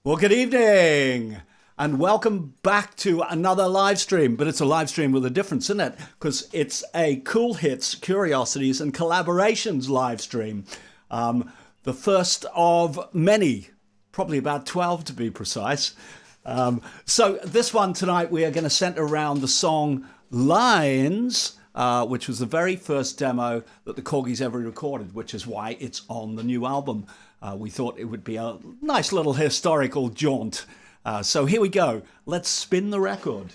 Well, good evening and welcome back to another live stream, but it's a live stream with a difference, isn't it? Because it's a Kool Hits, Kuriosities and Kollaborations live stream. The first of many, probably about 12 to be precise. So this one tonight we are going to center around the song Lines, which was the very first demo that the Korgis ever recorded, which is why it's on the new album. We thought it would be a nice little historical jaunt. So here we go. Let's spin the record.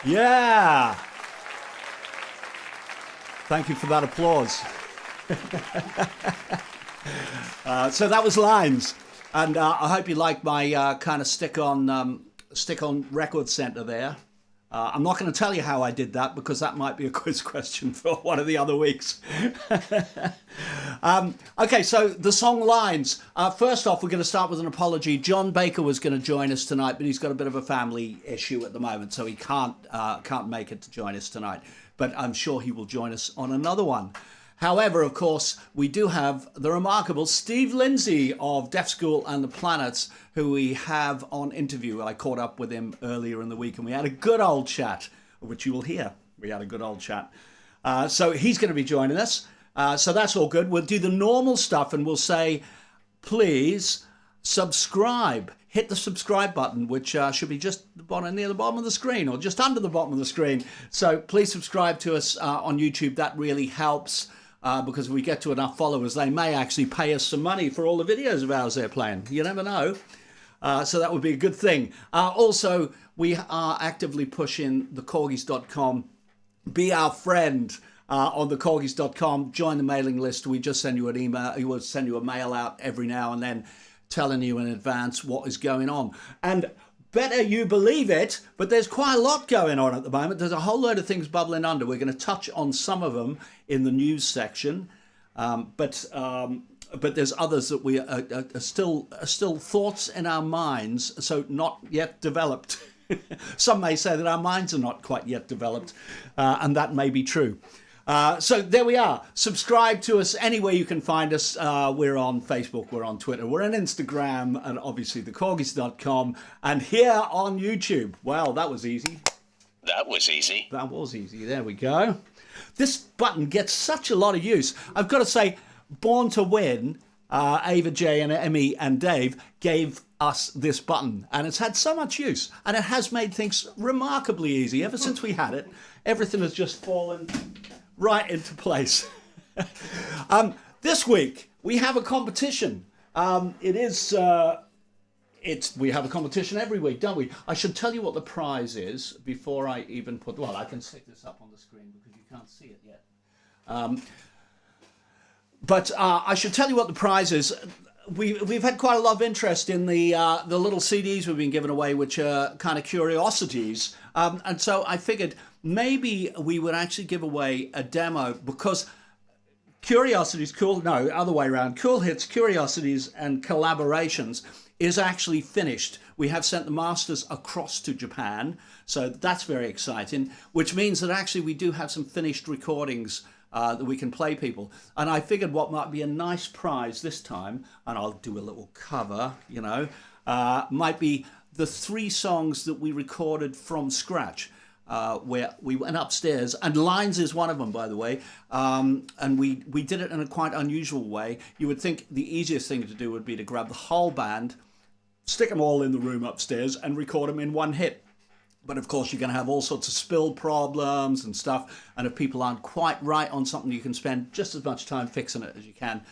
Yeah. Thank you for that applause. So that was Lines, and I hope you like my kind of stick on record center there. I'm not going to tell you how I did that because that might be a quiz question for one of the other weeks. Okay, so the song lines. First off, we're going to start with an apology. John Baker was going to join us tonight, but he's got a bit of a family issue at the moment, so he can't make it to join us tonight. But I'm sure he will join us on another one. However, of course, we do have the remarkable Steve Lindsay of Deaf School and the Planets, who we have on interview. I caught up with him earlier in the week, and we had a good old chat, which you will hear. We had a good old chat. So he's going to be joining us. So that's all good. We'll do the normal stuff, and we'll say, please subscribe. Hit the subscribe button, which should be just near the bottom of the screen, or just under the bottom of the screen. So please subscribe to us on YouTube. That really helps. Because if we get to enough followers, they may actually pay us some money for all the videos of ours they're playing. You never know. So that would be a good thing. Also, we are actively pushing the Korgis.com. Be our friend on the Korgis.com. Join the mailing list. We just send you an email. We will send you a mail out every now and then telling you in advance what is going on. And better you believe it, but there's quite a lot going on at the moment. There's a whole load of things bubbling under. We're going to touch on some of them in the news section, but there's others that we are still thoughts in our minds, so not yet developed. Some may say that our minds are not quite yet developed, and that may be true. So there we are. Subscribe to us anywhere you can find us. We're on Facebook, we're on Twitter, we're on Instagram, and obviously thekorgis.com, and here on YouTube. Well, that was easy. That was easy. That was easy. There we go. This button gets such a lot of use. I've got to say, Born to Win, Ava J and Emmy and Dave gave us this button, and it's had so much use, and it has made things remarkably easy. Ever since we had it, everything has just fallen right into place. This week we have a competition. We have a competition every week, don't we? I should tell you what the prize is before I even put. Well, I can stick this up on the screen because you can't see it yet. But I should tell you what the prize is. We've had quite a lot of interest in the little CDs we've been giving away, which are kind of Kuriosities, and so I figured maybe we would actually give away a demo, because Kuriosities, Kool, no, other way around, Kool Hits, Kuriosities and Kollaborations is actually finished. We have sent the masters across to Japan, so that's very exciting, which means that actually we do have some finished recordings that we can play people. And I figured what might be a nice prize this time, and I'll do a little cover, might be the 3 songs that we recorded from scratch. Where we went upstairs, and Lines is one of them, by the way, and we did it in a quite unusual way. You would think the easiest thing to do would be to grab the whole band, stick them all in the room upstairs, and record them in one hit. But of course, you're going to have all sorts of spill problems and stuff, and if people aren't quite right on something, you can spend just as much time fixing it as you can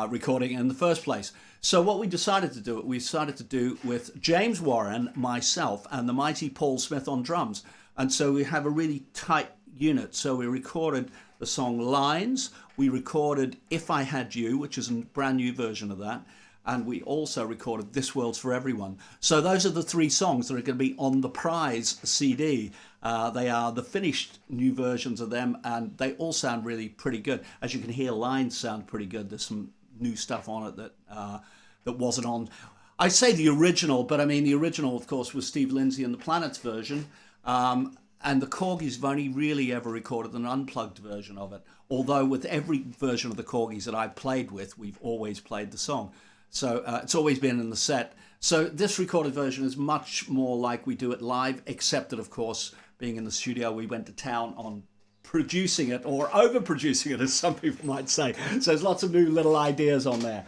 recording it in the first place. So what we decided to do with James Warren, myself, and the mighty Paul Smith on drums. And so we have a really tight unit. So we recorded the song Lines. We recorded If I Had You, which is a brand new version of that. And we also recorded This World's for Everyone. So those are the 3 songs that are going to be on the prize CD. They are the finished new versions of them, and they all sound really pretty good. As you can hear, Lines sound pretty good. There's some new stuff on it that wasn't on. I say the original, but I mean the original, of course, was Steve Lindsay and the Planets version. And the Korgis have only really ever recorded an unplugged version of it. Although with every version of the Korgis that I've played with, we've always played the song. So it's always been in the set. So this recorded version is much more like we do it live, except that, of course, being in the studio, we went to town on producing it, or overproducing it, as some people might say. So there's lots of new little ideas on there.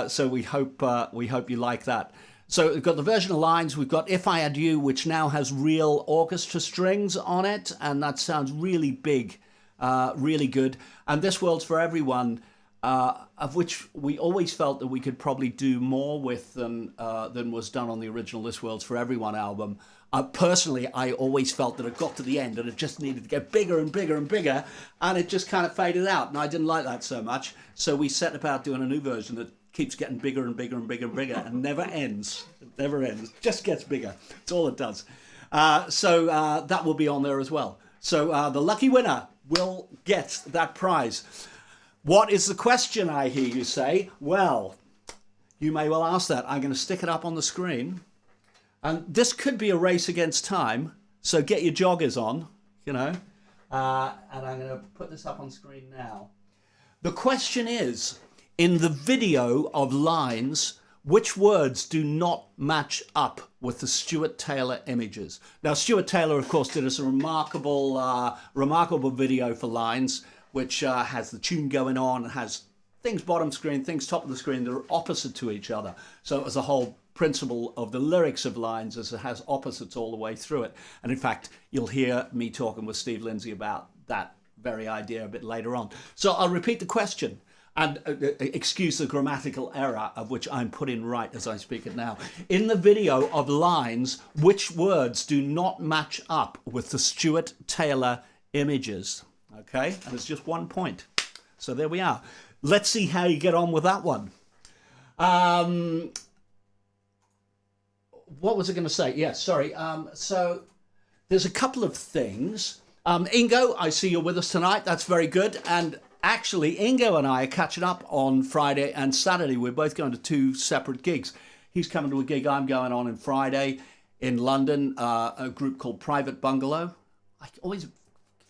So we hope you like that. So we've got the version of Lines, we've got If I Had You, which now has real orchestra strings on it, and that sounds really big, really good. And This World's for Everyone, of which we always felt that we could probably do more with than was done on the original This World's for Everyone album. Personally, I always felt that it got to the end and it just needed to get bigger and bigger and bigger, and it just kind of faded out, and I didn't like that so much. So we set about doing a new version that keeps getting bigger and bigger and bigger and bigger and never ends. It never ends. It just gets bigger. That's all it does. So that will be on there as well. So the lucky winner will get that prize. What is the question, I hear you say? Well, you may well ask that. I'm going to stick it up on the screen. And this could be a race against time, so get your joggers on, you know. And I'm going to put this up on screen now. The question is, in the video of lines, which words do not match up with the Stuart Taylor images? Now, Stuart Taylor, of course, did us a remarkable video for lines, which has the tune going on and has things bottom screen, things top of the screen that are opposite to each other. So it was the whole principle of the lyrics of lines as it has opposites all the way through it. And in fact, you'll hear me talking with Steve Lindsay about that very idea a bit later on. So I'll repeat the question and excuse the grammatical error of which I'm putting right as I speak it now. In the video of lines, which words do not match up with the Stuart Taylor images? Okay, and it's just 1 point. So there we are. Let's see how you get on with that one. What was I going to say? Yes, sorry. So there's a couple of things. Ingo, I see you're with us tonight. That's very good. And actually, Ingo and I are catching up on Friday and Saturday. We're both going to 2 separate gigs. He's coming to a gig I'm going on Friday in London, a group called Private Bungalow. I always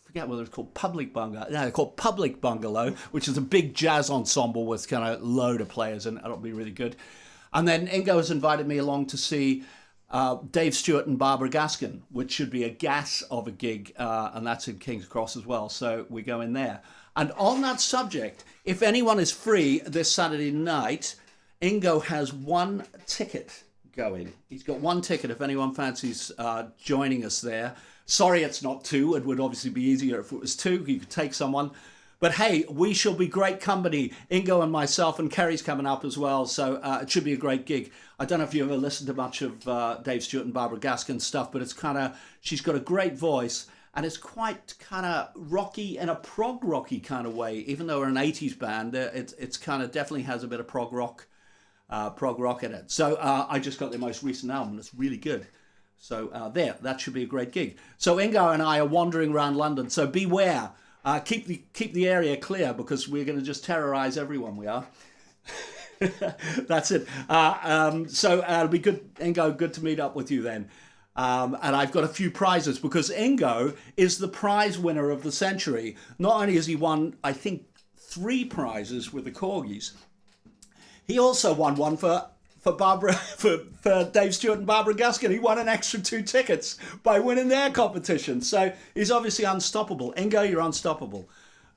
forget whether it's called Public Bungalow. No, they're called Public Bungalow, which is a big jazz ensemble with kind of load of players, and it'll be really good. And then Ingo has invited me along to see Dave Stewart and Barbara Gaskin, which should be a gas of a gig, and that's in King's Cross as well. So we go in there. And on that subject, if anyone is free this Saturday night, Ingo has 1 ticket going. He's got 1 ticket if anyone fancies joining us there. Sorry it's not 2. It would obviously be easier if it was 2. You could take someone. But hey, we shall be great company. Ingo and myself, and Kerry's coming up as well. So it should be a great gig. I don't know if you ever listened to much of Dave Stewart and Barbara Gaskin's stuff, but it's kind of, she's got a great voice. And it's quite kind of rocky in a prog rocky kind of way. Even though we're an 80s band, it's kind of definitely has a bit of prog rock in it. So I just got their most recent album. It's really good. So that should be a great gig. So Ingo and I are wandering around London. So beware. Keep the area clear because we're going to just terrorize everyone. We are. That's it. So it'll be good, Ingo. Good to meet up with you then. And I've got a few prizes because Ingo is the prize winner of the century. Not only has he won, I think, 3 prizes with the Korgis, he also won one for Dave Stewart and Barbara Gaskin. He won an extra 2 tickets by winning their competition. So he's obviously unstoppable. Ingo, you're unstoppable.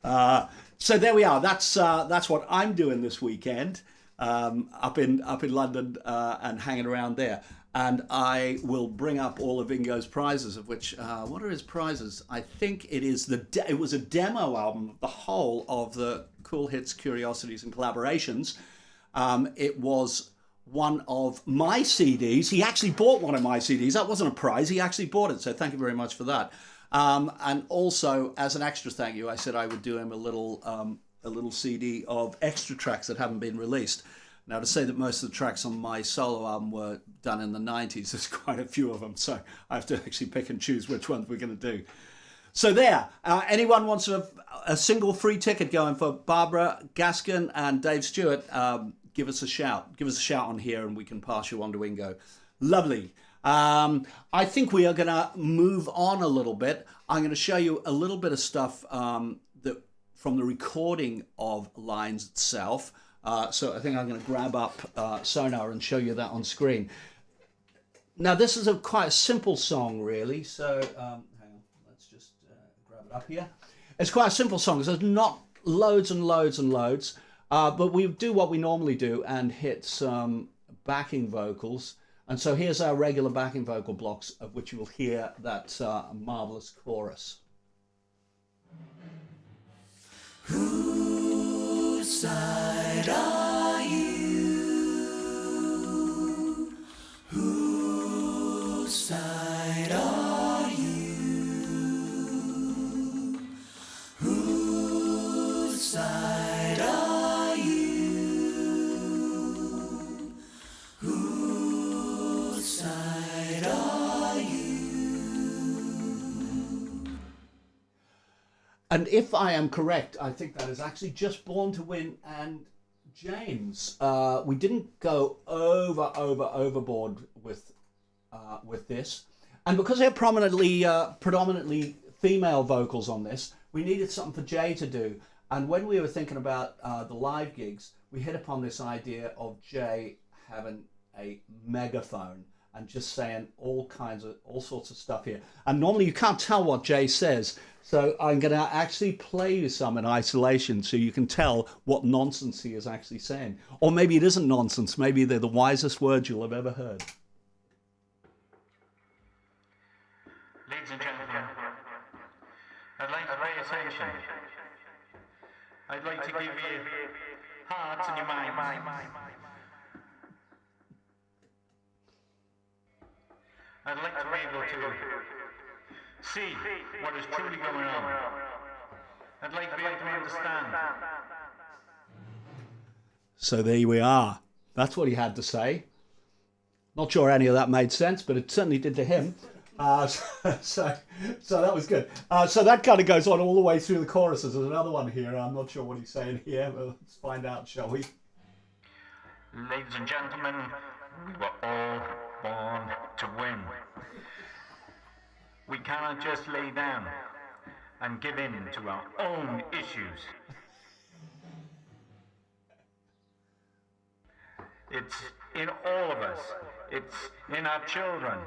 So there we are. That's what I'm doing this weekend, up in London and hanging around there. And I will bring up all of Ingo's prizes, of which, what are his prizes? I think it is it was a demo album of the whole of the Kool hits, Kuriosities, and Collaborations. It was one of my CDs. He actually bought one of my CDs. That wasn't a prize. He actually bought it. So thank you very much for that. And also, as an extra thank you, I said I would do him a little CD of extra tracks that haven't been released. Now, to say that most of the tracks on my solo album were done in the 90s, there's quite a few of them. So I have to actually pick and choose which ones we're going to do. So there, anyone wants a single free ticket going for Barbara Gaskin and Dave Stewart, give us a shout. Give us a shout on here and we can pass you on to Ingo. Lovely. I think we are going to move on a little bit. I'm going to show you a little bit of stuff that from the recording of Lines itself. So I think I'm going to grab up Sonar and show you that on screen. Now, this is quite a simple song, really. So hang on, let's just grab it up here. It's quite a simple song. There's not loads and loads and loads. But we do what we normally do and hit some backing vocals. And so here's our regular backing vocal blocks, of which you will hear that marvelous chorus. Whose side are you? Whose side are you? Whose side are you? Whose side are you? And if I am correct, I think that is actually Just Born to Win and James. We didn't go overboard with this, and because they're predominantly female vocals on this, we needed something for Jay to do. And when we were thinking about the live gigs, we hit upon this idea of Jay having a megaphone and just saying all sorts of stuff here. And normally you can't tell what Jay says, so I'm going to actually play you some in isolation so you can tell what nonsense he is actually saying. Or maybe it isn't nonsense, maybe they're the wisest words you'll have ever heard. Ladies and gentlemen, I'd like to pay attention. I'd like to give you hearts in your mind. I'd like to be able to see what is truly going on. I'd like to be able to understand. So there we are. That's what he had to say. Not sure any of that made sense, but it certainly did to him. So that was good. So that kind of goes on all the way through the choruses. There's another one here. I'm not sure what he's saying here, but let's find out, shall we? Ladies and gentlemen, we were all born to win. We cannot just lay down and give in to our own issues. It's in all of us. It's in our children.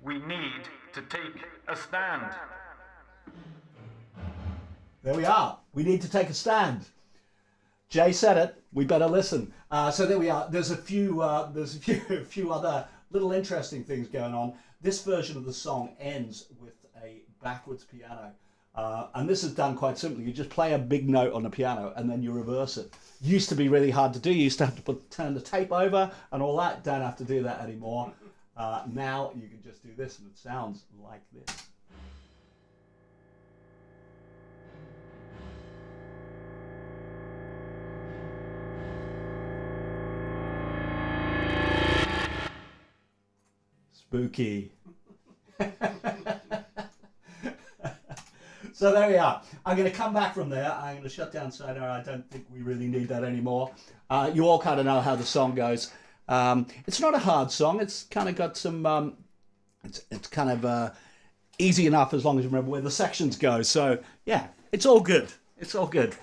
We need to take a stand. There we are. We need to take a stand. Jay said it. We better listen. So there we are. There's a few other little interesting things going on. This version of the song ends with a backwards piano. And this is done quite simply. You just play a big note on the piano and then you reverse it. Used to be really hard to do. You used to have to turn the tape over and all that. Don't have to do that anymore. Now you can just do this and it sounds like this. Spooky. So there we are. I'm going to come back from there. I'm going to shut down Sonar. I don't think we really need that anymore. You all kind of know how the song goes. It's not a hard song. It's kind of got some... it's kind of easy enough as long as you remember where the sections go. So yeah, it's all good. It's all good.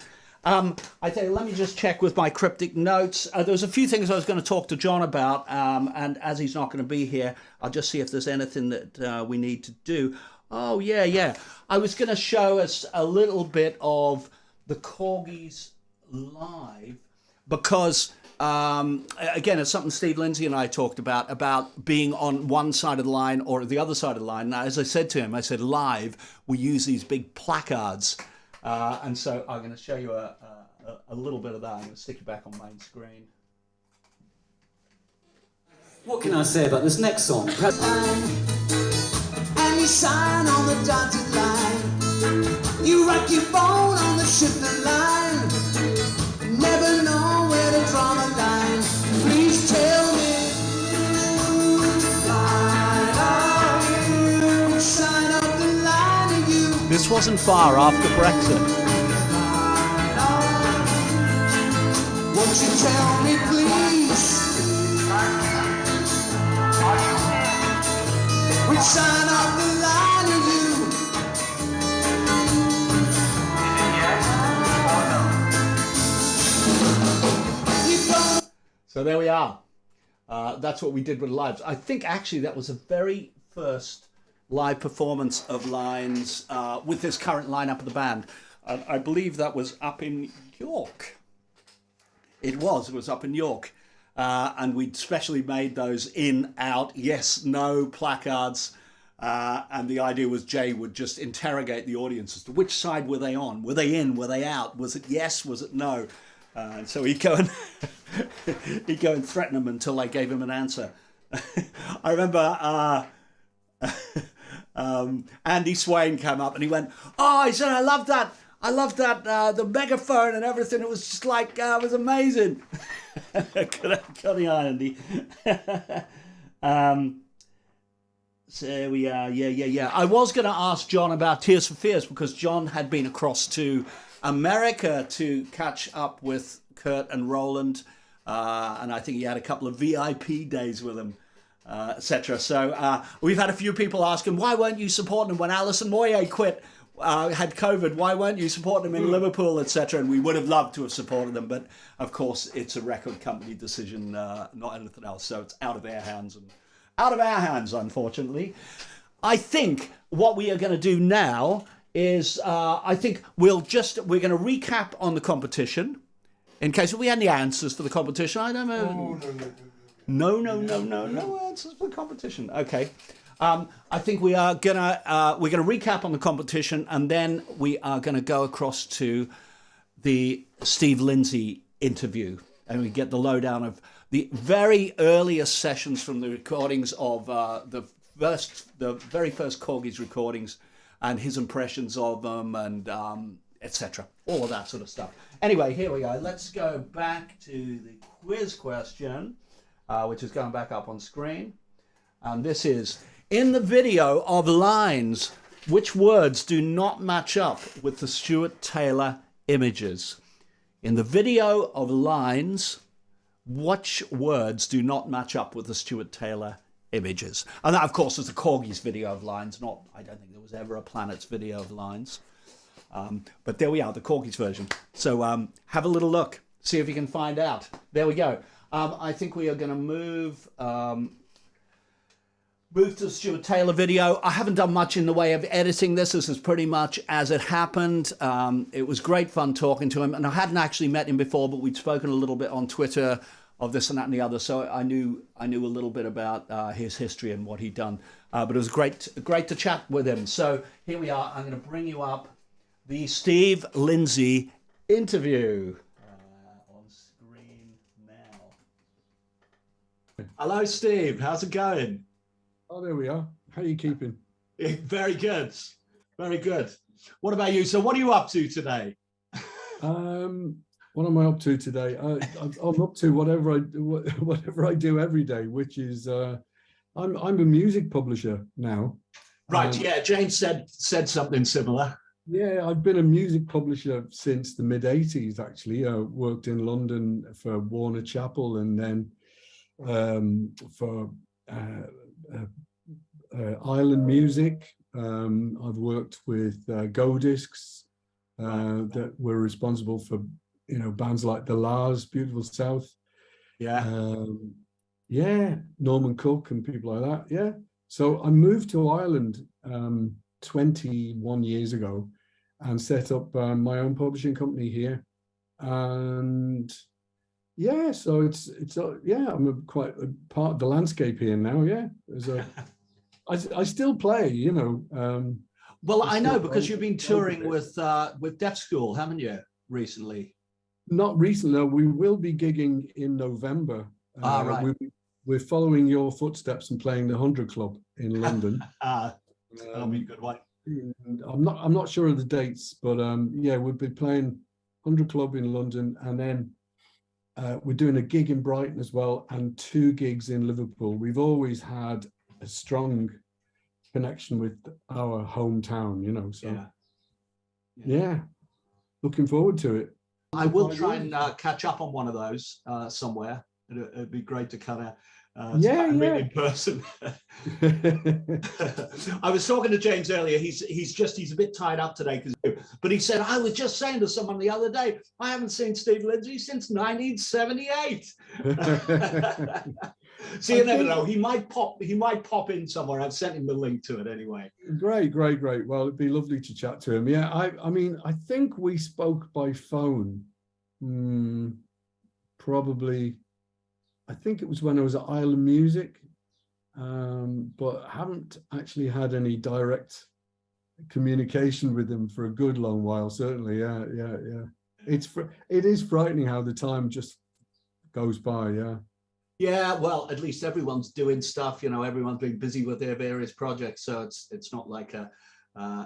I tell you, let me just check with my cryptic notes. There's a few things I was going to talk to John about, and as he's not going to be here, I'll just see if there's anything that we need to do. Oh, yeah. I was going to show us a little bit of the Korgis live because, again, it's something Steve Lindsay and I talked about being on one side of the line or the other side of the line. Now, as I said to him, I said, live, we use these big placards. And so I'm going to show you a little bit of that. I'm going to stick it back on main screen. What can I say about this next song? And you sign on the dotted line. You rock your boat on the shipment line. Never know where to draw the line. Please tell me. Sign up the line of you. This wasn't far after Brexit. Won't you tell me, please? We'd sign up the line of you. So there we are. That's what we did with lives. I think actually that was the very first live performance of Lines with this current lineup of the band. I believe that was up in York. It was up in York. And we'd specially made those in, out, yes, no placards. And the idea was Jay would just interrogate the audience as to which side were they on? Were they in? Were they out? Was it yes? Was it no? And so he'd go and he'd go and threaten them until they gave him an answer. I remember Andy Swain came up and he went, "Oh," he said, I love that, the megaphone and everything. It was just like, it was amazing." Good on Andy. So there we are. Yeah. I was going to ask John about Tears for Fears because John had been across to America to catch up with Kurt and Roland, and I think he had a couple of VIP days with them, etc. So we've had a few people asking, why weren't you supporting him when Alison Moyet quit, had COVID? Why weren't you supporting him in Liverpool, etc.? And we would have loved to have supported them, but of course it's a record company decision, not anything else. So it's out of their hands and out of our hands, unfortunately. I think what we are going to do now is I think we're going to recap on the competition in case we had any answers for the competition. I don't know. No answers for the competition. Okay. I think we're gonna recap on the competition, and then we are gonna go across to the Steve Lindsay interview, and we get the lowdown of the very earliest sessions from the recordings of the very first Korgis recordings, and his impressions of them, and etc. All of that sort of stuff. Anyway, here we go. Let's go back to the quiz question, which is going back up on screen, and this is: in the video of Lines, which words do not match up with the Stuart Taylor images? In the video of Lines, which words do not match up with the Stuart Taylor images? And that, of course, is the Korgis video of Lines. I don't think there was ever a Planets video of Lines. But there we are, the Korgis version. So have a little look, see if you can find out. There we go. I think we are going to move to the Stuart Taylor video. I haven't done much in the way of editing this. This is pretty much as it happened. It was great fun talking to him, and I hadn't actually met him before, but we'd spoken a little bit on Twitter of this and that and the other, so I knew a little bit about his history and what he'd done. But it was great to chat with him. So here we are. I'm going to bring you up the Steve Lindsay interview on screen now. Hello, Steve. How's it going? Oh, there we are. How are you keeping? Very good. Very good. What about you? So what are you up to today? What am I up to today? I'm up to whatever I do every day, which is I'm a music publisher now. Right. Yeah. James said something similar. Yeah, I've been a music publisher since the mid '80s. Actually, I worked in London for Warner Chappell, and then for Island Music. I've worked with Go Discs that were responsible for bands like the Lars, Beautiful South, Norman Cook and people like that. Yeah, so I moved to Ireland 21 years ago and set up my own publishing company here, and so it's I'm quite a part of the landscape here now. I still play, Well, I know because you've been touring with Deaf School, haven't you, recently? Not recently. No, we will be gigging in November. Right. We're following your footsteps and playing the 100 Club in London. That'll be a good one. I'm not sure of the dates, but we'll be playing 100 Club in London, and then we're doing a gig in Brighton as well, and 2 gigs in Liverpool. We've always had a strong connection with our hometown, so looking forward to it. I will try and catch up on one of those somewhere. It'd be great to kind of meet in person. I was talking to James earlier. He's a bit tied up today, but he said, I was just saying to someone the other day, I haven't seen Steve Lindsay since 1978. So you never know. He might pop in somewhere. I've sent him the link to it anyway. Great. Well, it'd be lovely to chat to him. Yeah, I mean, I think we spoke by phone. Probably, I think it was when I was at Island Music, but I haven't actually had any direct communication with him for a good long while. Certainly, yeah. It is frightening how the time just goes by. Yeah, well, at least everyone's doing stuff. Everyone's been busy with their various projects, so it's not like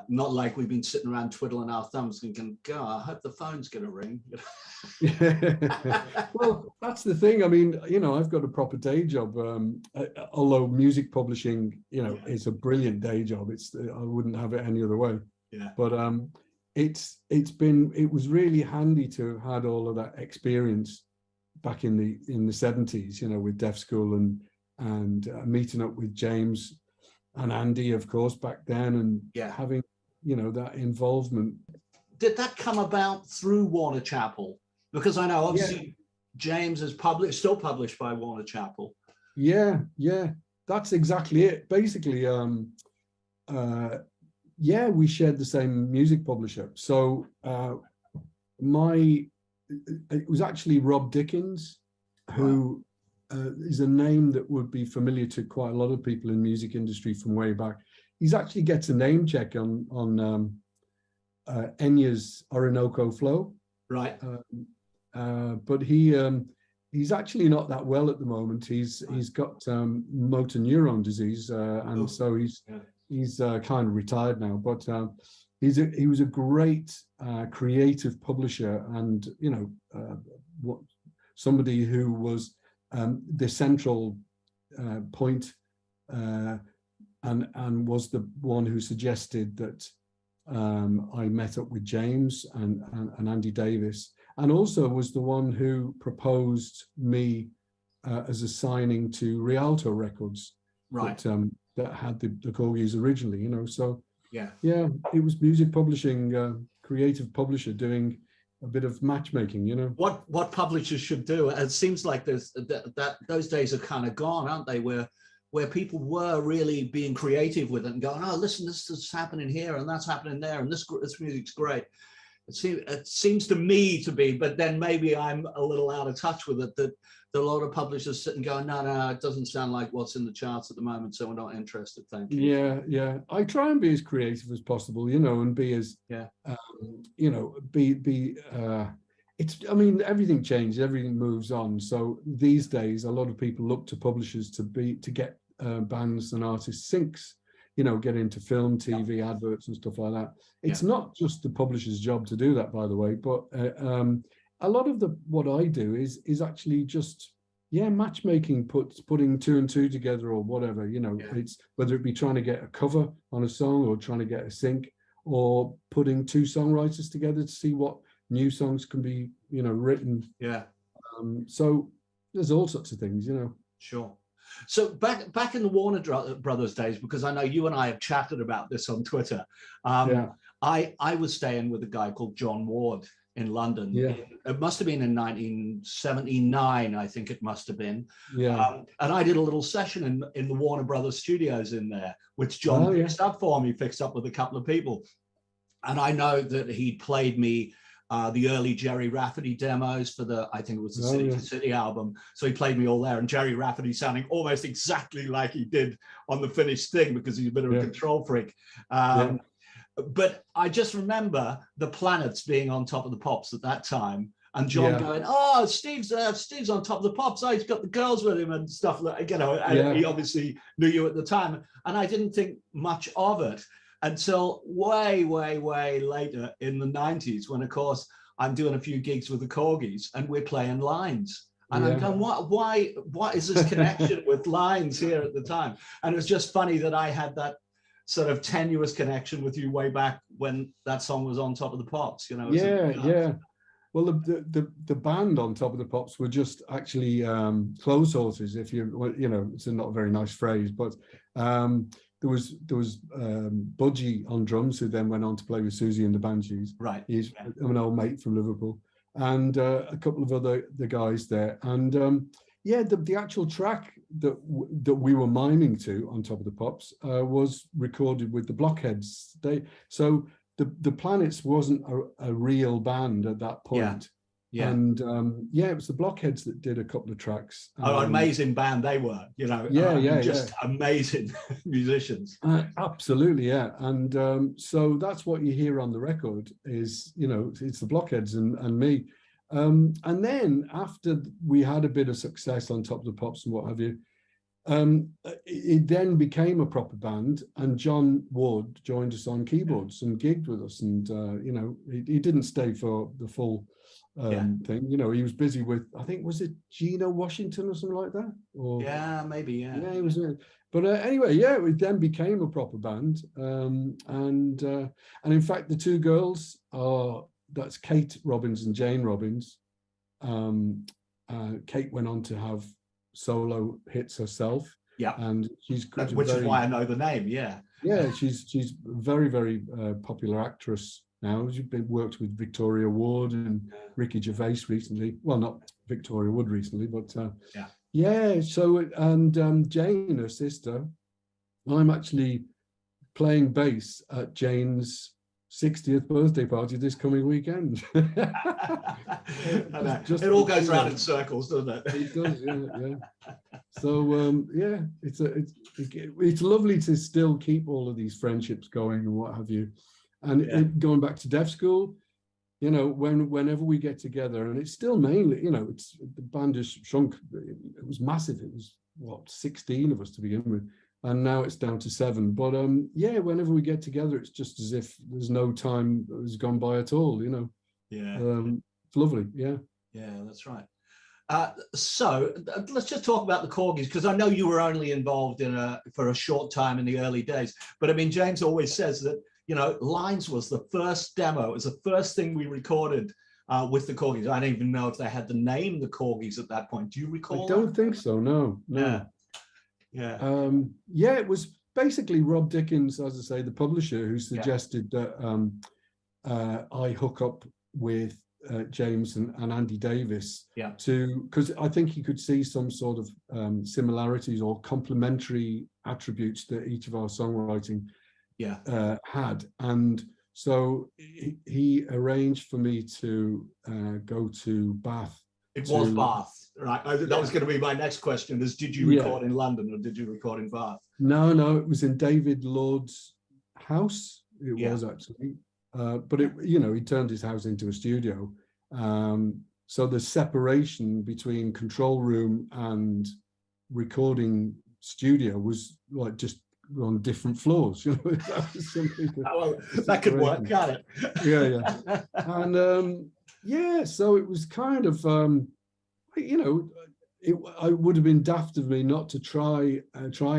Not like we've been sitting around twiddling our thumbs thinking, God, I hope the phone's going to ring. Well, that's the thing. I mean, I've got a proper day job. Although music publishing, it's a brilliant day job. I wouldn't have it any other way. Yeah. But it was really handy to have had all of that experience back in the 70s, with Deaf School and meeting up with James and Andy, of course, back then, and having, that involvement. Did that come about through Warner Chappell? Because I know obviously James is still published by Warner Chappell. Yeah, that's exactly it. Basically, we shared the same music publisher. So it was actually Rob Dickens, who is a name that would be familiar to quite a lot of people in music industry from way back. He's actually gets a name check on Enya's Orinoco Flow. Right. But he's actually not that well at the moment. He's got motor neuron disease, and so he's kind of retired now. But he was a great creative publisher, and somebody who was the central point, and was the one who suggested that I met up with James and Andy Davis, and also was the one who proposed me as a signing to Rialto Records, right? That had the Korgis originally, So yeah, it was music publishing, creative publisher doing a bit of matchmaking, What publishers should do. It seems like those days are kind of gone, aren't they? Where people were really being creative with it and going, oh, listen, this is happening here and that's happening there, and this music's great. It seems to me to be, but then maybe I'm a little out of touch with it, that a lot of publishers sit and go, no, it doesn't sound like what's in the charts at the moment, so we're not interested, thank you. Yeah. I try and be as creative as possible, and be as, everything changes, everything moves on. So these days, a lot of people look to publishers to get bands and artists syncs, get into film, TV, adverts and stuff like that. It's not just the publisher's job to do that, by the way, but a lot of what I do is actually just matchmaking, putting two and two together or whatever, it's whether it be trying to get a cover on a song or trying to get a sync, or putting two songwriters together to see what new songs can be written. So there's all sorts of things. Sure. So back in the Warner Brothers days, because I know you and I have chatted about this on Twitter, I was staying with a guy called John Ward in London. It must have been in 1979, I think it must have been. And I did a little session in the Warner Brothers Studios in there, which John fixed up for me, fixed up with a couple of people. And I know that he played me the early Jerry Rafferty demos for I think it was the City to City album. So he played me all there, and Jerry Rafferty sounding almost exactly like he did on the finished thing, because he's a bit of a control freak. But I just remember the Planets being on Top of the Pops at that time, and John going, "Oh, Steve's on Top of the Pops. Oh, he's got the girls with him and stuff." And he obviously knew you at the time, and I didn't think much of it until way, way, way later in the 90s, when, of course, I'm doing a few gigs with the Korgis and we're playing Lines. And I'm going, what is this connection with Lines here at the time? And it was just funny that I had that sort of tenuous connection with you way back when that song was on Top of the Pops. Well, the band on Top of the Pops were just actually clothes horses, if it's not a very nice phrase, but there was Budgie on drums, who then went on to play with Susie and the Banshees. Right. He's an old mate from Liverpool, and a couple of the guys there. And the actual track that we were miming to on Top of the Pops was recorded with the Blockheads. The Planets wasn't a real band at that point. And it was the Blockheads that did a couple of tracks. Amazing band they were, just amazing musicians. Absolutely, and so that's what you hear on the record is, it's the Blockheads and me. And then after we had a bit of success on Top of the Pops and what have you, it then became a proper band, and John Wood joined us on keyboards and gigged with us. And you know, he didn't stay for the full thing. You know, he was busy with, I think, was it Gino Washington or something like that? Or Yeah, maybe. Yeah, he was. But anyway, yeah, it then became a proper band. And in fact, the two girls are, that's Kate Robbins and Jane Robbins. Kate went on to have solo hits herself. Yeah, and she's which is why I know the name. Yeah, she's a very, very popular actress now. She's worked with Victoria Ward and Ricky Gervais recently. Well, not Victoria Wood recently, but yeah. So and Jane, her sister, I'm actually playing bass at Jane's 60th birthday party this coming weekend. It all goes around in circles, doesn't it? It does, yeah. So yeah, it's lovely to still keep all of these friendships going and what have you. And going back to Deaf School, you know, whenever we get together, and it's still mainly, you know, it's the band has shrunk. It was massive. It was what, 16 of us to begin with, and now it's down to 7. But yeah, whenever we get together, it's just as if there's no time has gone by at all. You know. Yeah. It's lovely. Yeah. Yeah, that's right. So let's just talk about the Korgis, because I know you were only involved for a short time in the early days. But I mean, James always says that, you know, Lines was the first demo. It was the first thing we recorded with the Korgis. I don't even know if they had the name the Korgis at that point. Do you recall? I don't think so. No. Yeah. Yeah, it was basically Rob Dickens, as I say, the publisher, who suggested that I hook up with James and Andy Davis because I think he could see some sort of similarities or complementary attributes that each of our songwriting had. And so he arranged for me to go to Bath. It was Bath, right? That was going to be my next question, is did you record in London or did you record in Bath? No, it was in David Lord's house. It was actually. But it, you know, he turned his house into a studio. So the separation between control room and recording studio was like just on different floors. You know, that was that could work, can't it? Yeah. And so it was kind of, you know, it would have been daft of me not to try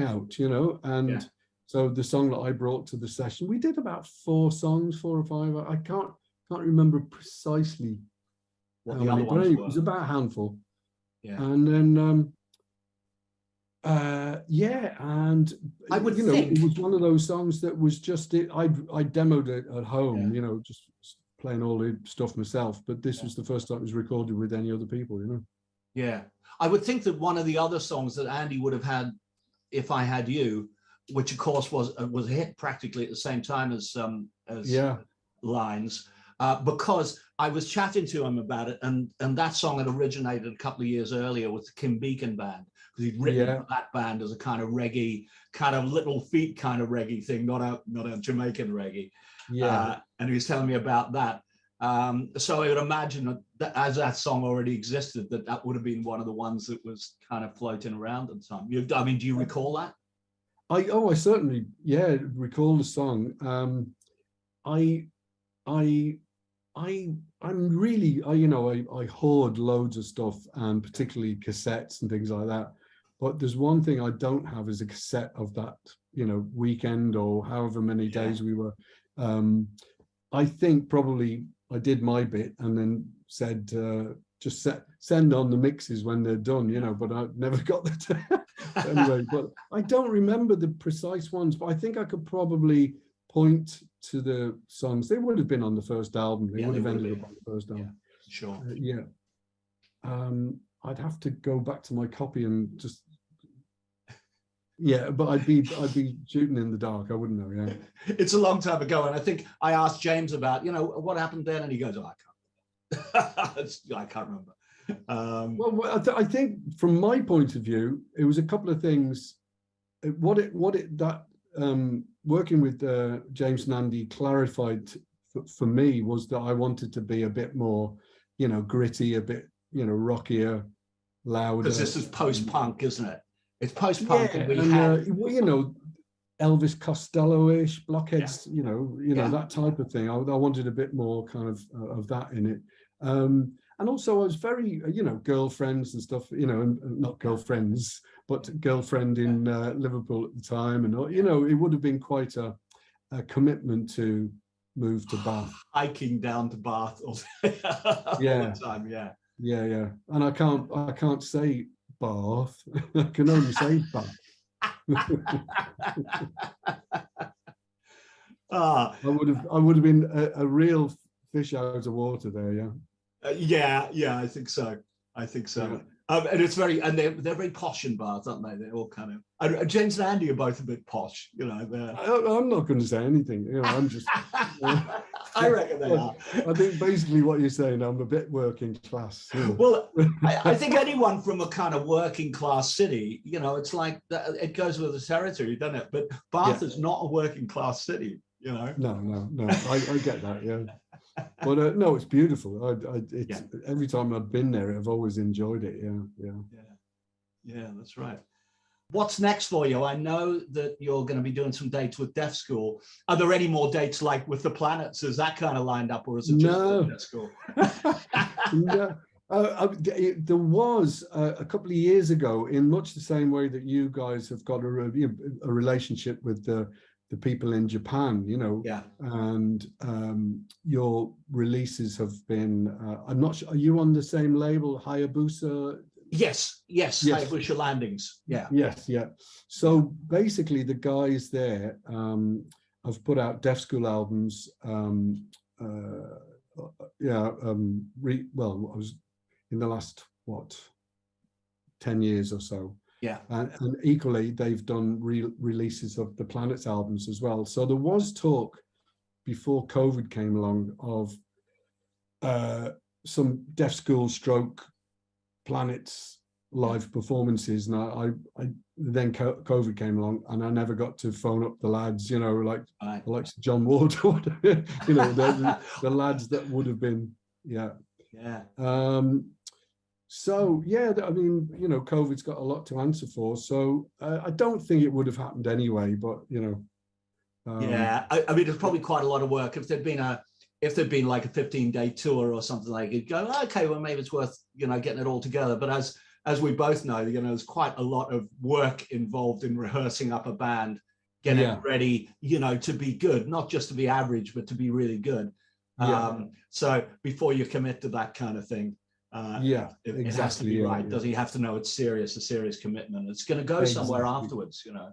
out, you know, and. So the song that I brought to the session, we did about 4 songs, 4 or 5. I can't remember precisely what how the many, other ones but were. it was about a handful. Yeah. And then and I would think it was one of those songs that was just it. I demoed it at home, you know, just playing all the stuff myself. But this was the first time it was recorded with any other people, you know. Yeah, I would think that one of the other songs that Andy would have had, If I Had You, which of course was a hit practically at the same time as Lines, because I was chatting to him about it, and that song had originated a couple of years earlier with the Kim Beacon Band, because he'd written for that band as a kind of reggae, kind of Little Feat kind of reggae thing, not a Jamaican reggae. And he was telling me about that. So I would imagine that as that song already existed, that would have been one of the ones that was kind of floating around at the time. I mean, do you recall that? I certainly recall the song. I'm really I hoard loads of stuff, and particularly cassettes and things like that. But there's one thing I don't have is a cassette of that, you know, weekend or however many days we were. I think probably I did my bit and then said just send on the mixes when they're done, you know, but I never got that. Anyway, but I don't remember the precise ones, but I think I could probably point to the songs. They would have been on the first album. They would have ended up on the first album. Yeah, sure. I'd have to go back to my copy and just but I'd be shooting in the dark. I wouldn't know. Yeah, it's a long time ago, and I think I asked James about, you know, what happened then, and he goes, "Oh, I can't remember." Well, I think from my point of view, it was a couple of things. Working with James and Andy clarified for me was that I wanted to be a bit more, you know, gritty, a bit, you know, rockier, louder. Because this is post-punk, isn't it? It's post-punk, and we and had well, you know, Elvis Costello-ish, Blockheads, you know that type of thing. I wanted a bit more kind of that in it. And also I was very, you know, girlfriends and stuff, you know, and not girlfriends, but girlfriend in Liverpool at the time. And, you know, it would have been quite a commitment to move to Bath. hiking down to Bath all Yeah. the time. Yeah. Yeah. And I can't say Bath. I can only say Bath. I would have been a real fish out of water there. Yeah. Yeah, I think so. Yeah. And it's and they're very posh in Bath, aren't they? They're all kind of. James and Andy are both a bit posh, you know. I'm not going to say anything. You know, I'm just. I reckon they are. I think basically what you're saying, I'm a bit working class. You know. Well, I think anyone from a kind of working class city, you know, it's like it goes with the territory, doesn't it? But Bath is not a working class city, you know. No. I get that. Yeah. But no, it's beautiful. Every time I've been there, I've always enjoyed it. Yeah, that's right. What's next for you? I know that you're going to be doing some dates with Deaf School. Are there any more dates like with the Planets? Is that kind of lined up, or is it just Deaf School? No. There was a couple of years ago, in much the same way that you guys have got a relationship with the people in Japan, you know, and your releases have been, I'm not sure, are you on the same label, Hayabusa? Yes, Hayabusa Landings, Yes. So basically the guys there have put out Deaf School albums, well, I was in the last, 10 years or so. Yeah. And equally, they've done releases of the Planets albums as well. So there was talk before COVID came along of some Deaf School stroke Planets live performances. And I then COVID came along, and I never got to phone up the lads, you know, like John Ward or whatever, you know, the lads that would have been, So, I mean, you know, COVID's got a lot to answer for. So I don't think it would have happened anyway, but, you know. I mean, there's probably quite a lot of work. If there'd been like a 15-day tour or something like it, go, okay, well, maybe it's worth, you know, getting it all together. But as we both know, you know, there's quite a lot of work involved in rehearsing up a band, getting it ready, you know, to be good, not just to be average, but to be really good. So before you commit to that kind of thing, it has to be right. Doesn't he have to know it's a serious commitment? It's going to go somewhere afterwards, you know.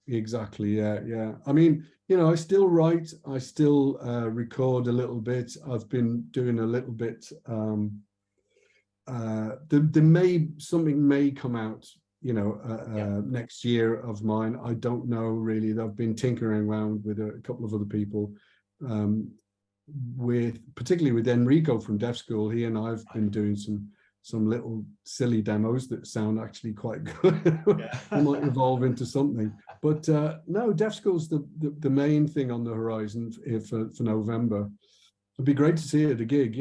Exactly. Yeah. I mean, you know, I still write, I still record a little bit. I've been doing a little bit. Something may come out, you know, next year of mine. I don't know really. I've been tinkering around with a couple of other people. Particularly with Enrico from Deaf School, he and I've been doing some little silly demos that sound actually quite good. They might evolve into something, but no, Deaf School's the main thing on the horizon for November. It'd be great to see it at a gig.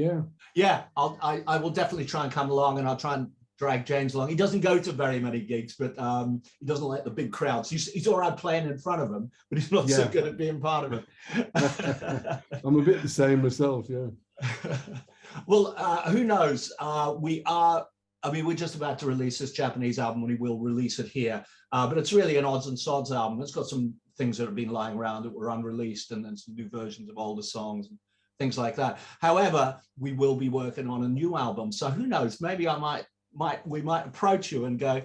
I will definitely try and come along, and I'll try and drag James along. He doesn't go to very many gigs, but he doesn't like the big crowds. He's all right playing in front of them, but he's not so good at being part of it. I'm a bit the same myself, Well, who knows? We're just about to release this Japanese album, and we will release it here. But it's really an odds and sods album. It's got some things that have been lying around that were unreleased, and then some new versions of older songs and things like that. However, we will be working on a new album. So who knows? Maybe we might approach you and go,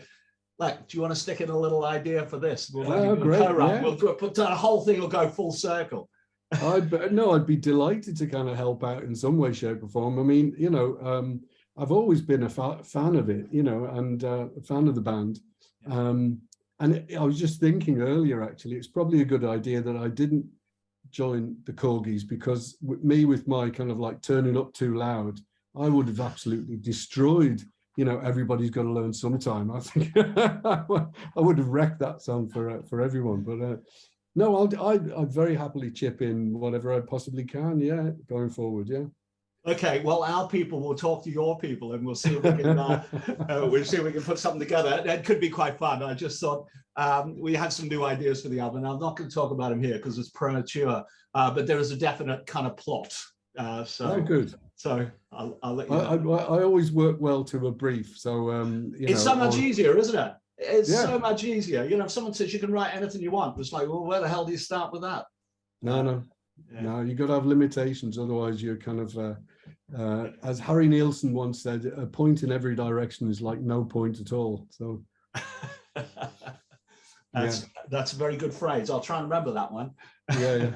like, do you want to stick in a little idea for this? We'll great. We'll put the whole thing will go full circle. I'd be delighted to kind of help out in some way, shape, or form. I mean, you know, I've always been a fan of it, you know, and a fan of the band. And I was just thinking earlier, actually, it's probably a good idea that I didn't join the Korgis, because with my kind of like turning up too loud, I would have absolutely destroyed, you know, Everybody's Got to Learn Sometime. I think I would have wrecked that song for everyone. But no, I'd very happily chip in whatever I possibly can. Going forward. Okay, well, our people will talk to your people, and we'll see if we can put something together. It could be quite fun. I just thought we have some new ideas for the album. I'm not going to talk about them here because it's premature, but there is a definite kind of plot. Oh, good. So I'll let you know. I always work well to a brief, so it's so much easier, isn't it? It's so much easier. You know, if someone says you can write anything you want, it's like, well, where the hell do you start with that? No, you got to have limitations, otherwise you're kind of, as Harry Nielsen once said, a point in every direction is like no point at all. So that's a very good phrase. I'll try and remember that one. Yeah.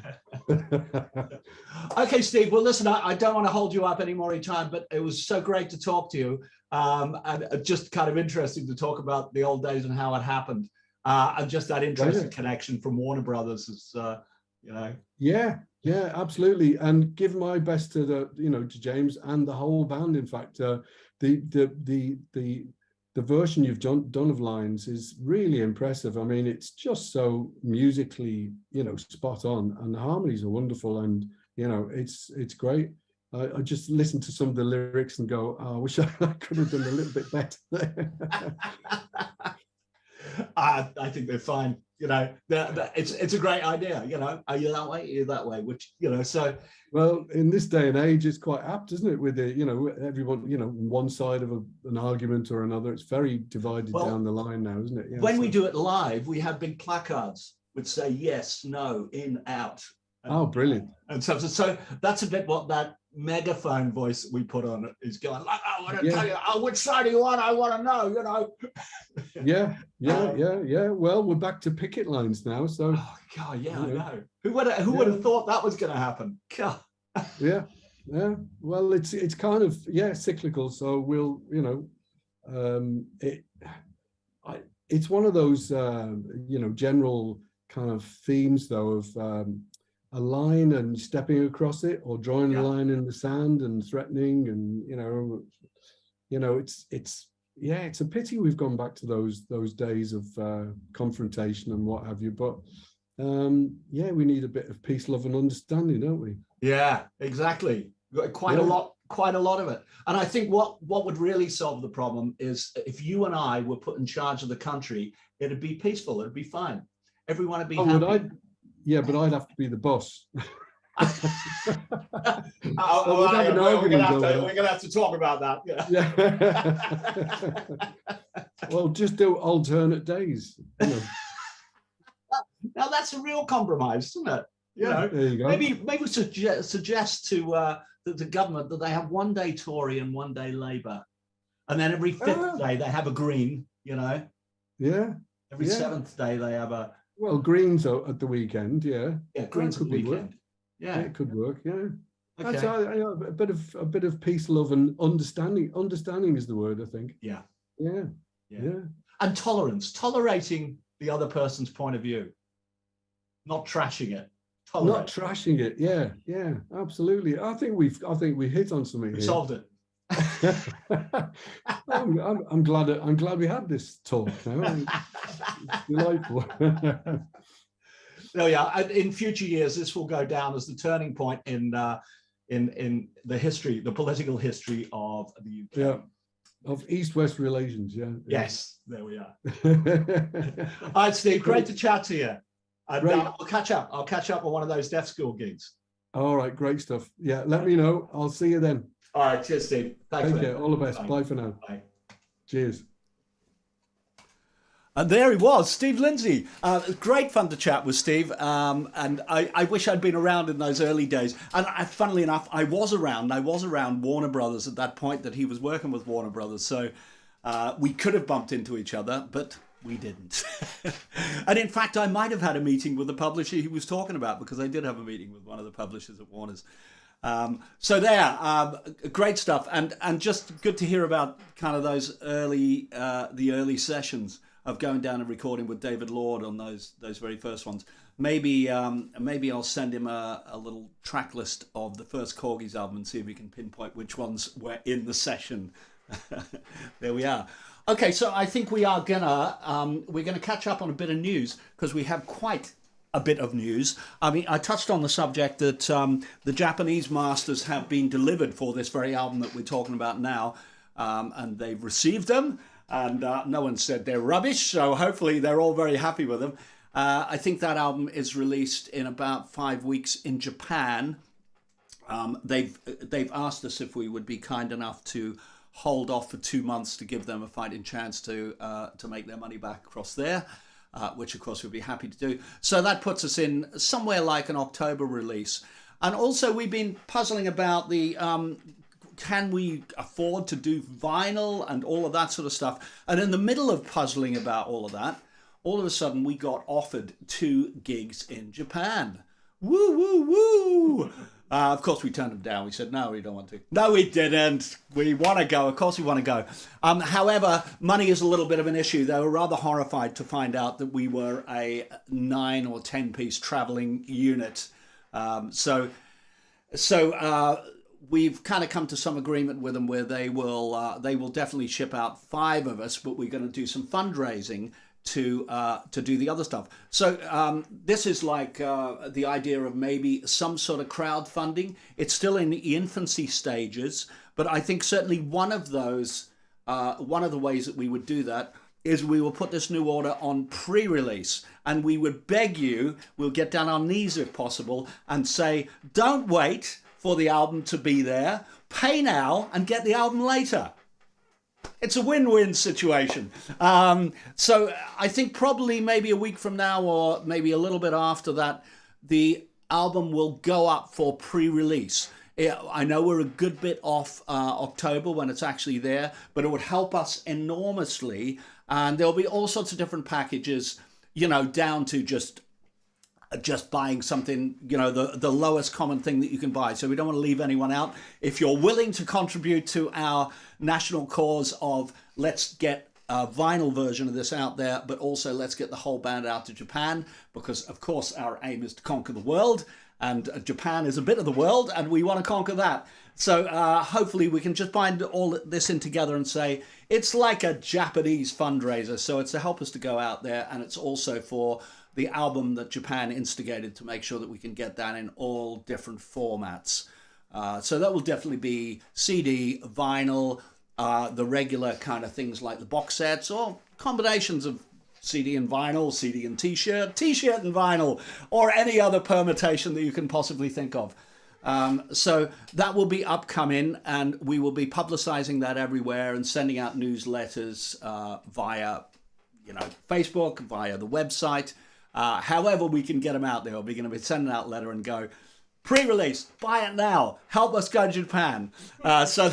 Okay, Steve. Well, listen, I don't want to hold you up any more time, but it was so great to talk to you, and just kind of interesting to talk about the old days and how it happened, and just that interesting connection from Warner Brothers is, you know. Yeah, absolutely. And give my best to to James and the whole band. In fact, the version you've done of Lines is really impressive. I mean, it's just so musically, spot on, and the harmonies are wonderful, and it's great. I just listen to some of the lyrics and go, oh, I wish I could have done a little bit better. I think they're fine. It's a great idea. Are you that way? Are you that way? Which so. Well, in this day and age, it's quite apt, isn't it? With everyone, one side of an argument or another. It's very divided down the line now, isn't it? Yeah, when we do it live, we have big placards which say yes, no, in, out. Oh, brilliant! And so that's a bit what that megaphone voice we put on it is going. Like, I want to tell you, which side do you want? I want to know. Yeah. Well, we're back to picket lines now. So. Oh God, yeah, I know. Who would have thought that was going to happen? God. Yeah. Well, it's kind of cyclical. So we'll it's one of those general kind of themes though of a line and stepping across it, or drawing a line in the sand and threatening, and it's a pity we've gone back to those days of confrontation and what have you. But we need a bit of peace, love, and understanding, don't we? Yeah, exactly. Quite a lot of it. And I think what would really solve the problem is if you and I were put in charge of the country, it'd be peaceful. It'd be fine. Everyone would be happy. But I'd have to be the boss. We're gonna have to talk about that. Yeah. Well, just do alternate days. Now that's a real compromise, isn't it? There you go. Maybe we suggest to the government that they have one day Tory and one day Labour, and then every fifth day they have a Green. Yeah. Every seventh day they have a. Well, Greens at the weekend, yeah. Yeah, Greens at the weekend. Yeah, it could work. Yeah, okay. That's a bit of peace, love, and understanding. Understanding is the word, I think. Yeah. And tolerating the other person's point of view, not trashing it. Not trashing it. Yeah, absolutely. I think we hit on something here. Solved it. I'm glad we had this talk now. It's delightful. In future years, this will go down as the turning point in the history, the political history of the UK. Yeah, of East-West relations. Yeah. Yes, there we are. All right, Steve. Great to chat to you. And I'll catch up. I'll catch up on one of those deaf school gigs. All right, great stuff. Yeah, let me know. I'll see you then. All right, cheers, Steve. Thanks. Take care. All the best. Bye. Bye for now. Bye. Cheers. And there he was, Steve Lindsay. Great fun to chat with Steve. And I wish I'd been around in those early days. And funnily enough, I was around Warner Brothers at that point that he was working with Warner Brothers. So we could have bumped into each other, but we didn't. And in fact, I might have had a meeting with the publisher he was talking about, because I did have a meeting with one of the publishers at Warner's. Great stuff. And just good to hear about kind of those the early sessions of going down and recording with David Lord on those very first ones. Maybe I'll send him a little track list of the first Korgis album and see if we can pinpoint which ones were in the session. There we are. Okay, so I think we're gonna catch up on a bit of news, because we have quite a bit of news. I mean, I touched on the subject that the Japanese masters have been delivered for this very album that we're talking about now, and they've received them, and no one said they're rubbish, so hopefully they're all very happy with them. I think that album is released in about 5 weeks in Japan. They've asked us if we would be kind enough to hold off for 2 months to give them a fighting chance to make their money back across there. Which of course we'd be happy to do. So that puts us in somewhere like an October release. And also we've been puzzling about the, can we afford to do vinyl and all of that sort of stuff. And in the middle of puzzling about all of that, all of a sudden we got offered 2 gigs in Japan. Woo, woo, woo. Of course, we turned them down. We said, no, we don't want to. No, we didn't. We want to go. Of course, we want to go. However, money is a little bit of an issue. They were rather horrified to find out that we were a 9 or 10 piece traveling unit. So we've kind of come to some agreement with them where they will definitely ship out 5 of us, but we're going to do some fundraising to do the other stuff. So this is like the idea of maybe some sort of crowdfunding. It's still in the infancy stages, but I think certainly one of those, one of the ways that we would do that is we will put this new order on pre-release, and we would beg you, we'll get down on our knees if possible, and say, don't wait for the album to be there, pay now and get the album later. It's a win-win situation. So I think probably maybe a week from now or maybe a little bit after that, the album will go up for pre-release. I know we're a good bit off October when it's actually there, but it would help us enormously. And there'll be all sorts of different packages, you know, down to just buying something, you know, the lowest common thing that you can buy. So we don't want to leave anyone out. If you're willing to contribute to our national cause of let's get a vinyl version of this out there, but also let's get the whole band out to Japan, because of course our aim is to conquer the world, and Japan is a bit of the world, and we want to conquer that. So hopefully we can just bind all this in together and say it's like a Japanese fundraiser. So it's to help us to go out there, and it's also for the album that Japan instigated to make sure that we can get that in all different formats. So that will definitely be CD, vinyl, the regular kind of things like the box sets, or combinations of CD and vinyl, CD and t-shirt, t-shirt and vinyl, or any other permutation that you can possibly think of. So that will be upcoming, and we will be publicizing that everywhere and sending out newsletters via, you know, Facebook, via the website. However we can get them out there, we're going to be sending out a letter and go, pre-release, buy it now, help us go to Japan. So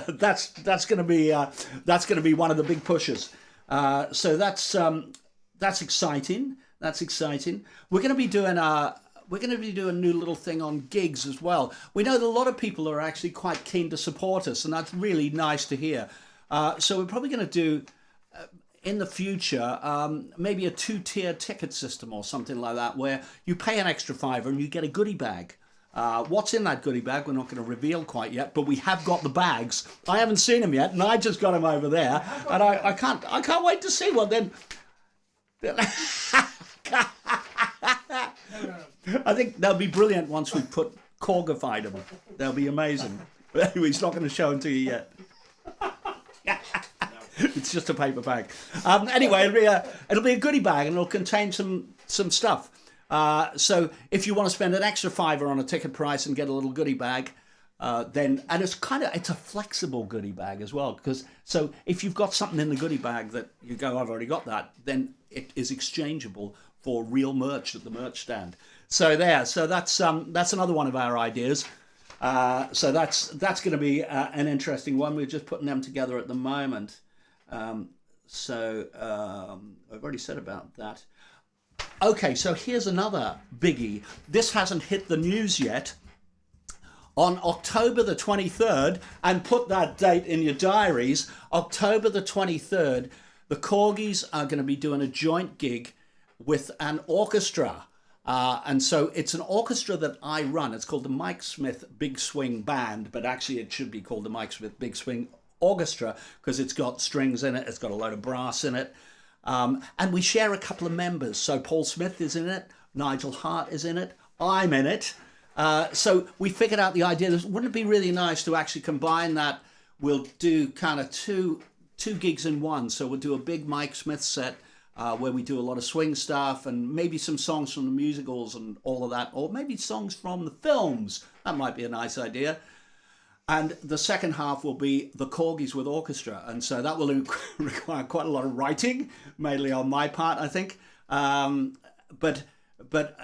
that's going to be one of the big pushes. So that's exciting. That's exciting. We're going to be doing a new little thing on gigs as well. We know that a lot of people are actually quite keen to support us, and that's really nice to hear. So we're probably going to do, in the future, maybe a 2-tier ticket system or something like that, where you pay an extra $5 and you get a goodie bag. What's in that goodie bag, we're not going to reveal quite yet, but we have got the bags. I haven't seen them yet, and I just got them over there, and I can't wait to see what then. I think they'll be brilliant once we put Korgified them. They'll be amazing. Anyway, he's not going to show them to you yet. It's just a paper bag. Anyway, it'll be a goodie bag, and it'll contain some stuff. So if you want to spend an extra $5 on a ticket price and get a little goodie bag, then, and it's a flexible goodie bag as well, because so if you've got something in the goodie bag that you go, I've already got that, then it is exchangeable for real merch at the merch stand. So that's another one of our ideas. So that's going to be an interesting one. We're just putting them together at the moment. I've already said about that. Okay, so here's another biggie. This hasn't hit the news yet. On October the 23rd, and put that date in your diaries, October the 23rd, the Korgis are going to be doing a joint gig with an orchestra. And so it's an orchestra that I run. It's called the Mike Smith Big Swing Band, but actually it should be called the Mike Smith Big Swing Orchestra, because it's got strings in it, it's got a load of brass in it. And we share a couple of members. So Paul Smith is in it, Nigel Hart is in it. I'm in it. So we figured out the idea. Wouldn't it be really nice to actually combine that? We'll do kind of two gigs in one. So we'll do a big Mike Smith set where we do a lot of swing stuff and maybe some songs from the musicals and all of that, or maybe songs from the films. That might be a nice idea. And the second half will be the Korgis with orchestra. And so that will require quite a lot of writing, mainly on my part, I think. But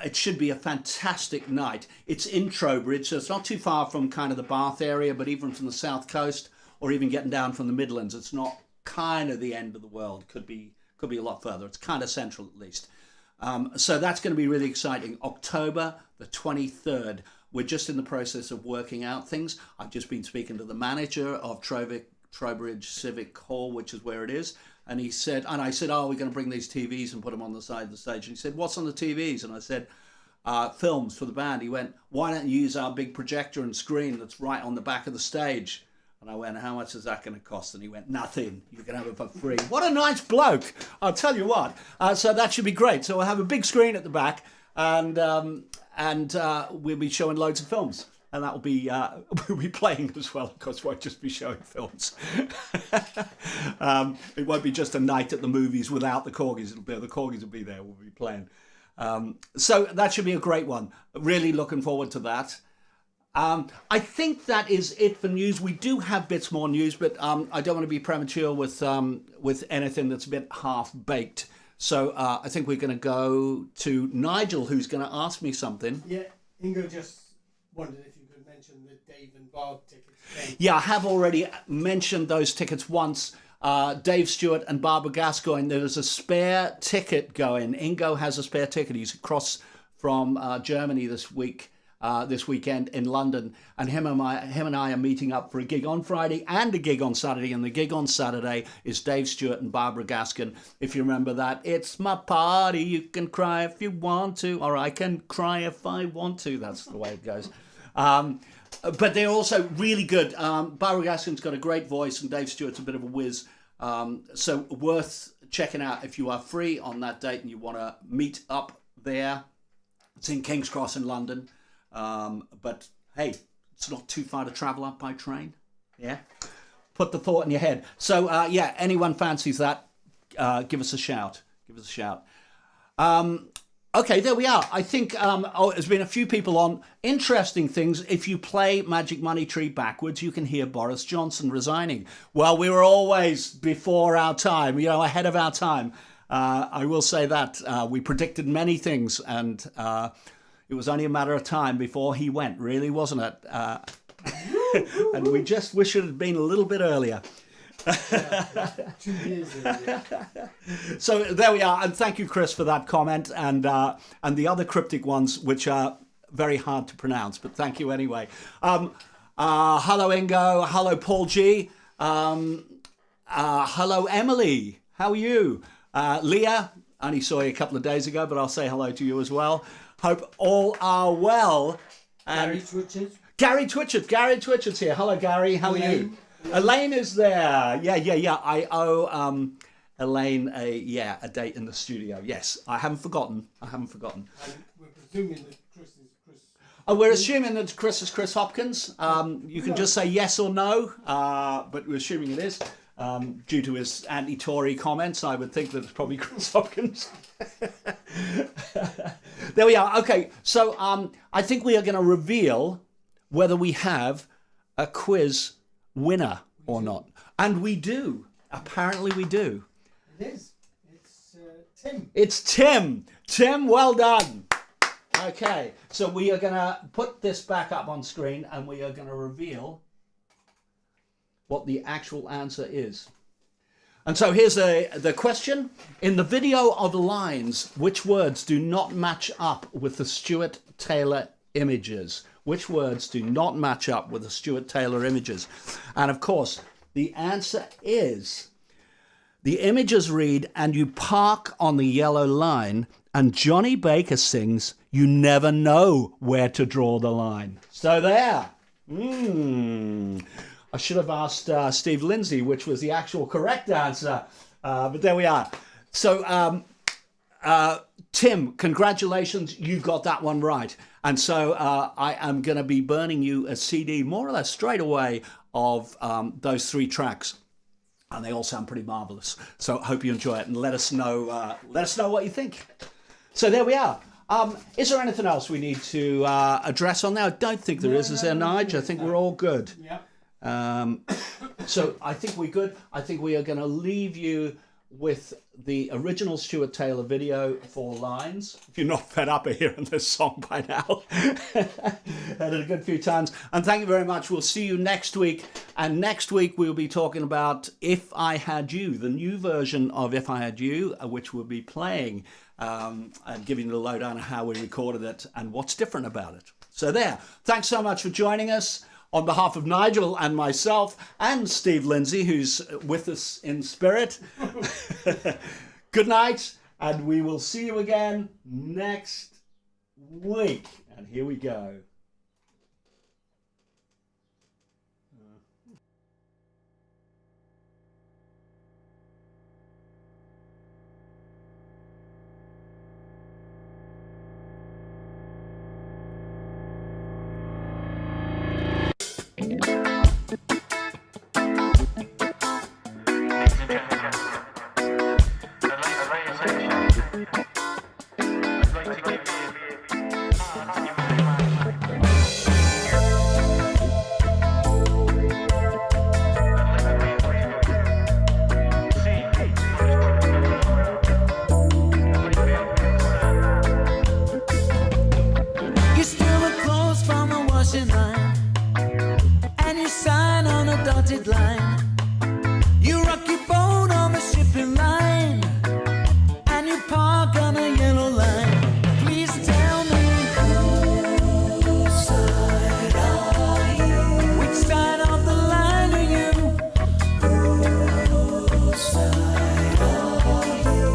it should be a fantastic night. It's in Trowbridge, so it's not too far from kind of the Bath area, but even from the south coast, or even getting down from the Midlands. It's not kind of the end of the world. Could be a lot further. It's kind of central at least. So that's going to be really exciting. October the 23rd. We're just in the process of working out things. I've just been speaking to the manager of Trowbridge Civic Hall, which is where it is. And I said, oh, we're going to bring these TVs and put them on the side of the stage. And he said, what's on the TVs? And I said, films for the band. He went, why don't you use our big projector and screen that's right on the back of the stage? And I went, how much is that going to cost? And he went, nothing. You can have it for free. What a nice bloke. I'll tell you what. So that should be great. So we'll have a big screen at the back and we'll be showing loads of films. And that will be, we'll be playing as well, of course, won't just be showing films. It won't be just a night at the movies without the Korgis. The Korgis will be there, we'll be playing. So that should be a great one. Really looking forward to that. I think that is it for news. We do have bits more news, but I don't want to be premature with anything that's a bit half-baked. So I think we're going to go to Nigel, who's going to ask me something. Yeah, Ingo just wondered if you could mention the Dave and Bob tickets. Yeah, I have already mentioned those tickets once. Dave Stewart and Barbara Gascoigne, there's a spare ticket going. Ingo has a spare ticket. He's across from Germany this weekend in London, and him and I are meeting up for a gig on Friday and a gig on Saturday, and the gig on Saturday is Dave Stewart and Barbara Gascoigne. If you remember that, it's my party, you can cry if you want to, or I can cry if I want to. That's the way it goes. But they're also really good. Barbara Gascoigne's got a great voice, and Dave Stewart's a bit of a whiz. So worth checking out if you are free on that date and you want to meet up there. It's in King's Cross in London. But hey, it's not too far to travel up by train. Yeah, put the thought in your head. So yeah, anyone fancies that, give us a shout. Okay, there we are. I think there's been a few people on. Interesting things. If you play Magic Money Tree backwards, you can hear Boris Johnson resigning. Well, we were always before our time, ahead of our time. I will say that. We predicted many things, and it was only a matter of time before he went, really, wasn't it? And we just wish it had been a little bit earlier. 2 years earlier. So there we are, and thank you, Chris, for that comment, and the other cryptic ones, which are very hard to pronounce, but thank you anyway. Hello, Ingo. Hello, Paul G. Hello, Emily. How are you? Leah, only saw you a couple of days ago, but I'll say hello to you as well. Hope all are well. And Gary Twitchett's here. Hello, Gary. How are you? Elaine is there. Yeah. I owe Elaine a date in the studio. Yes, I haven't forgotten. And we're presuming that Chris is Chris. Oh, we're assuming that Chris is Chris Hopkins. You can just say yes or no, but we're assuming it is. Due to his anti-Tory comments, I would think that it's probably Chris Hopkins. There we are. Okay, so I think we are going to reveal whether we have a quiz winner or not. And we do. Apparently we do. It is. It's Tim. It's Tim. Tim, well done. Okay, so we are going to put this back up on screen and we are going to reveal what the actual answer is. And so here's the question. In the video of lines, which words do not match up with the Stuart Taylor images? Which words do not match up with the Stuart Taylor images? And of course, the answer is, the images read, and you park on the yellow line, and Johnny Baker sings, you never know where to draw the line. So there. I should have asked Steve Lindsay which was the actual correct answer, but there we are. So Tim, congratulations, you got that one right. And so I am going to be burning you a CD more or less straight away of those 3 tracks. And they all sound pretty marvelous. So hope you enjoy it, and let us know what you think. So there we are. Is there anything else we need to address on there? I don't think there is there, Nige? I think we're all good. Yeah. So I think we're good. I think we are going to leave you with the original Stuart Taylor video, 4 lines. If you're not fed up of hearing this song by now. Heard it a good few times. And thank you very much. We'll see you next week. And next week we'll be talking about If I Had You, the new version of If I Had You, which we'll be playing and giving you the lowdown of how we recorded it and what's different about it. So there. Thanks so much for joining us. On behalf of Nigel and myself and Steve Lindsay, who's with us in spirit, good night, and we will see you again next week. And here we go. You steal the clothes from the washing line, and you sign on a dotted line. You rock your boat on the shipping line, and you park on a yellow line. Please tell me, whose side are you? Which side of the line are you? Whose side are you?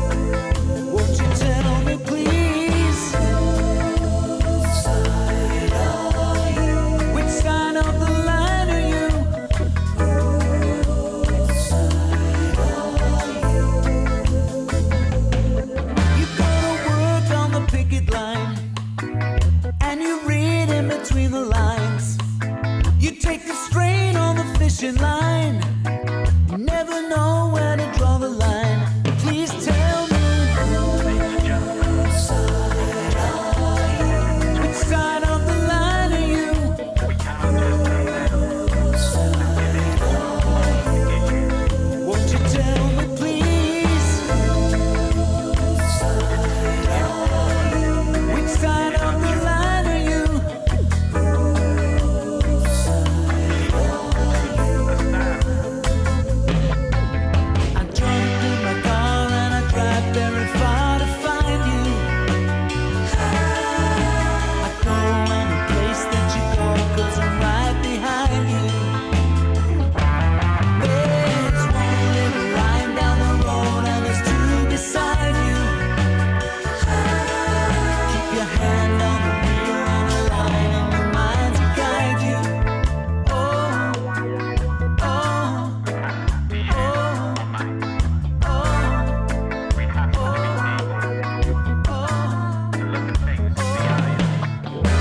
Won't you tell me, please? Whose side are you? Which side of the line are you? Whose side are you? You go to work on the picket line, and you read in between the lines. You take the strain on the fishing line. You never know where to draw the line. Please tell me, whose side are you? Which side of the line are you? Whose side are you? Won't you tell me, please? Whose side are you? Which side of the line are you? Whose side are you? I jump in my car and I drive very far to find you. I go any place that you go, 'cause I'm right behind you. There's one little line down the road and there's 2 beside you. Keep your hand on the wheel and the line in your mind to guide you. Oh, oh,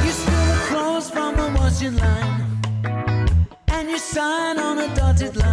You steal the clothes from the washing line, and you sign on a dotted line.